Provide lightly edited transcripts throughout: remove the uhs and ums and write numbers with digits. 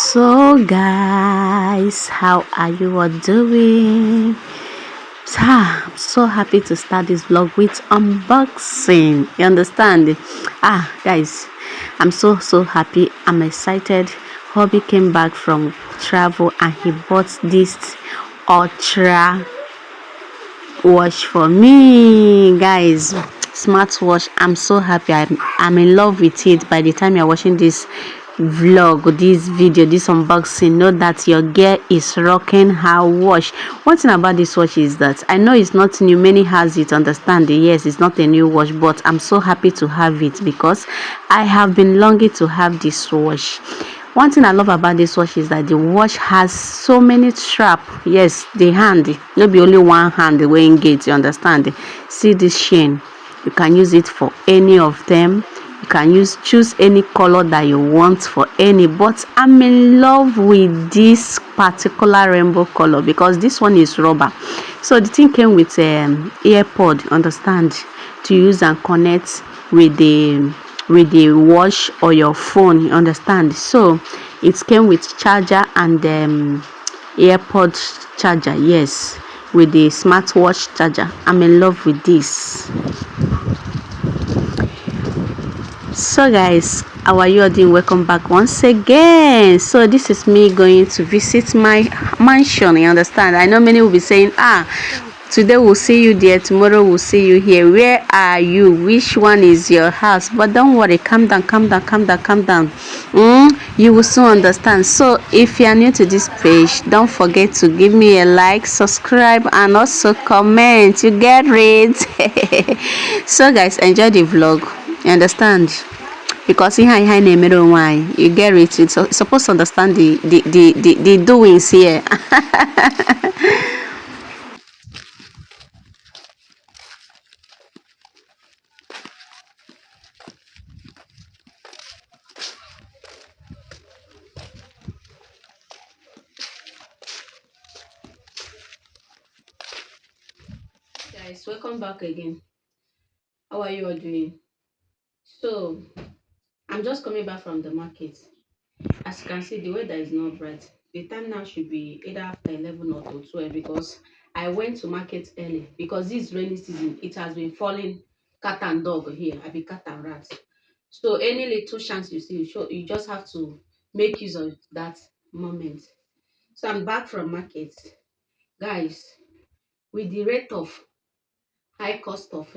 So guys, how are you all doing? I'm so happy to start this vlog with unboxing. You understand? Guys, I'm so happy. I'm excited. Hobby came back from travel and he bought this ultra watch for me, guys. Smartwatch. I'm so happy. I'm in love with it. By the time you're watching this vlog, this video, this unboxing, know that your girl is rocking her watch. One thing about this watch is that I know it's not new, many has it, understand it. Yes, it's not a new watch, but I'm so happy to have it because I have been longing to have this watch. One thing I love about this watch is that the watch has so many strap. Yes, the hand, no be only one hand the way engage, you understand. See this chain, you can use it for any of them. You can choose any color that you want for any, but I'm in love with this particular rainbow color because this one is rubber. So the thing came with earpod, understand, to use and connect with the watch or your phone, you understand. So it came with charger and earpod charger, yes, with the smartwatch charger. I'm in love with this. So guys, how are you all doing? Welcome back once again. So this is me going to visit my mansion, you understand. I know many will be saying, today we'll see you there, tomorrow we'll see you here. Where are you? Which one is your house? But don't worry, calm down. You will soon understand. So if you are new to this page, don't forget to give me a like, subscribe, and also comment. You get it. So guys, enjoy the vlog, you understand, because in high name why you get it. It's supposed to understand the doings here. Guys, welcome back again. How are you all doing? So I'm just coming back from the market. As you can see, the weather is not bright. The time now should be either after 11 or to 12 because I went to market early because this rainy season it has been falling cat and dog here. I be cat and rat. So any little chance you see, you just have to make use of that moment. So I'm back from market, guys. With the rate of high cost of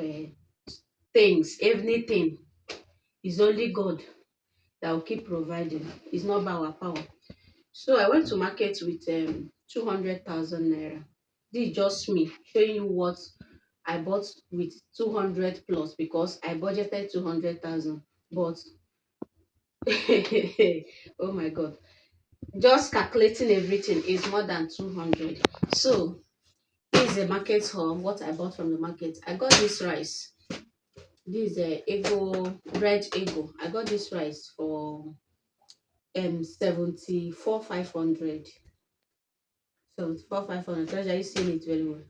things, everything is only God that will keep providing. It's not by our power. So I went to market with 200,000 naira. This is just me showing you what I bought with 200 plus because I budgeted 200,000. But oh my God, just calculating everything is more than 200. So this is a market haul. What I bought from the market, I got this rice. This is a ego red ego. I got this rice for 74,500. 74,500. Treasure, you seen it very well.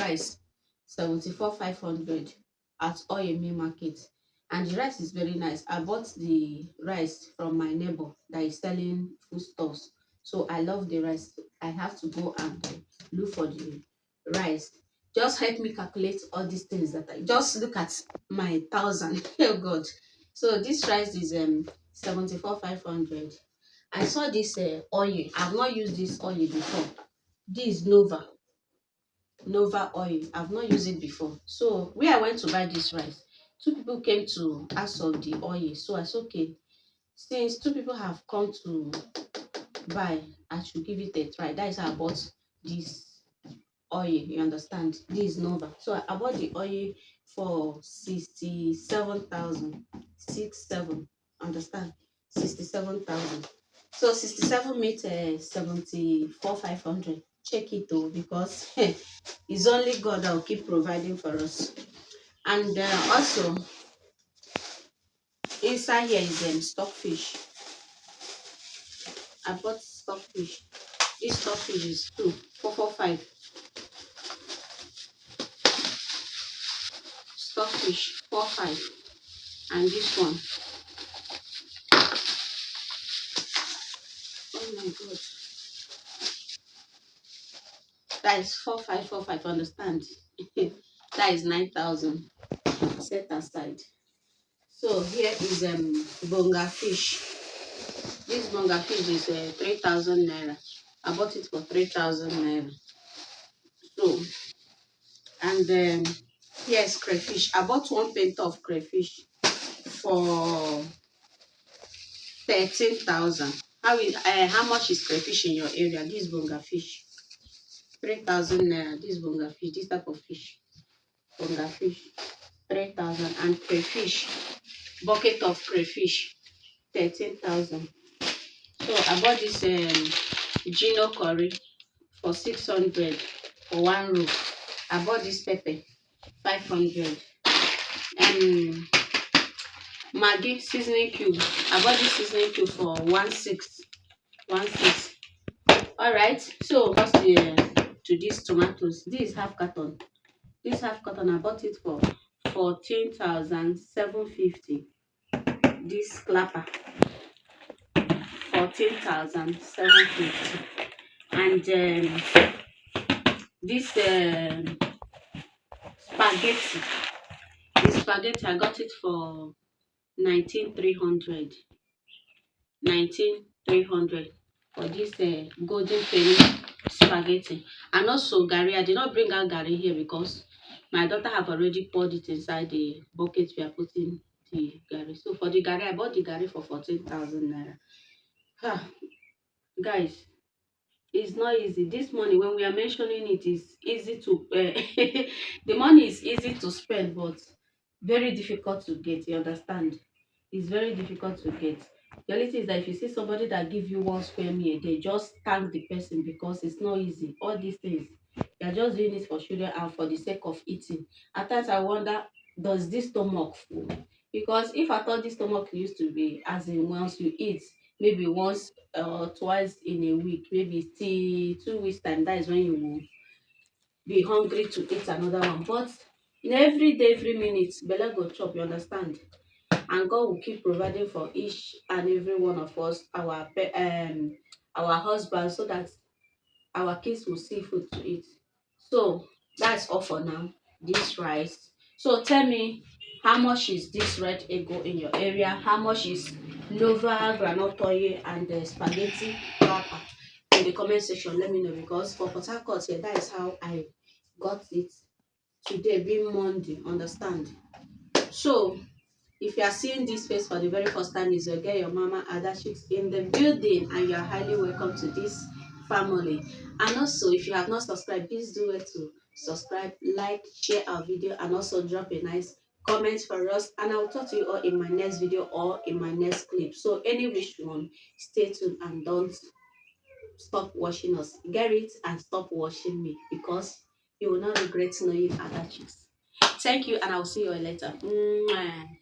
Rice 74,500 at Oyemi Market, and the rice is very nice. I bought the rice from my neighbor that is selling foodstuffs, so I love the rice. I have to go and look for the rice. Just help me calculate all these things that I just look at my thousand. Oh God! So this rice is 74,500. I saw this oil. I've not used this oil before. This Nova oil. I've not used it before. So where I went to buy this rice, two people came to ask of the oil. So I said, okay, since two people have come to buy, I should give it a try. That is how I bought this oil. You understand? This is Nova. So I bought the oil for 67,000. 67. Understand? 67,000. So 67 meet 74,500. Check it though, because it's only God that will keep providing for us. And also inside here is stockfish. I bought stockfish. This stockfish is 445. Stockfish 45, and this one Oh my God. That is 4545. Understand? That is 9,000 set aside. So here is bonga fish. This bonga fish is 3,000 naira. I bought it for 3,000 naira. So, and here's crayfish. I bought one paint of crayfish for 13,000. How much is crayfish in your area? This bonga fish, 3,000 naira. This bonga fish, this type of fish, bonga fish, 3,000, and crayfish, bucket of crayfish, 13,000. So I bought this Gino curry for 600 for one roll. I bought this pepper 500. Um, Maggi seasoning cube. I bought this seasoning cube for 1.6. All right. So what's to these tomatoes? This half carton. This half carton I bought it for 14,750. This clapper 14,750. And this spaghetti. This spaghetti I got it for 19,300. 19,300 for this golden penny spaghetti. And also garri. I did not bring out garri here because my daughter have already poured it inside the bucket we are putting the garri. So for the garri, I bought the garri for 14,000 naira. Ah, guys, it's not easy. This money, when we are mentioning it, is easy to the money is easy to spend, but very difficult to get. You understand? It's very difficult to get. The only thing is that if you see somebody that give you 1 square meal, they just thank the person because it's not easy. All these things, they are just doing it for children and for the sake of eating. At times I wonder, does this stomach full? Because if I thought this stomach used to be, as in once you eat, maybe once or twice in a week, maybe till 2 weeks time, that is when you will be hungry to eat another one. But in every day, every minute, belle go chop, you understand? And God will keep providing for each and every one of us, our husbands, so that our kids will see food to eat. So that's all for now. This rice. So tell me, how much is this red ego in your area? How much is Nova groundnut oil and the spaghetti wrapper? In the comment section, let me know, because for Port Harcourt here, that is how I got it today, being Monday. Understand? So if you are seeing this face for the very first time, is your girl, your mama Adachicks in the building, and you are highly welcome to this family. And also, if you have not subscribed, please do it to subscribe, like, share our video, and also drop a nice comment for us. And I'll talk to you all in my next video or in my next clip. So any wish one, stay tuned and don't stop watching us. Get it and stop watching me, because you will not regret knowing Adachicks. Thank you, and I'll see you all later. Mwah.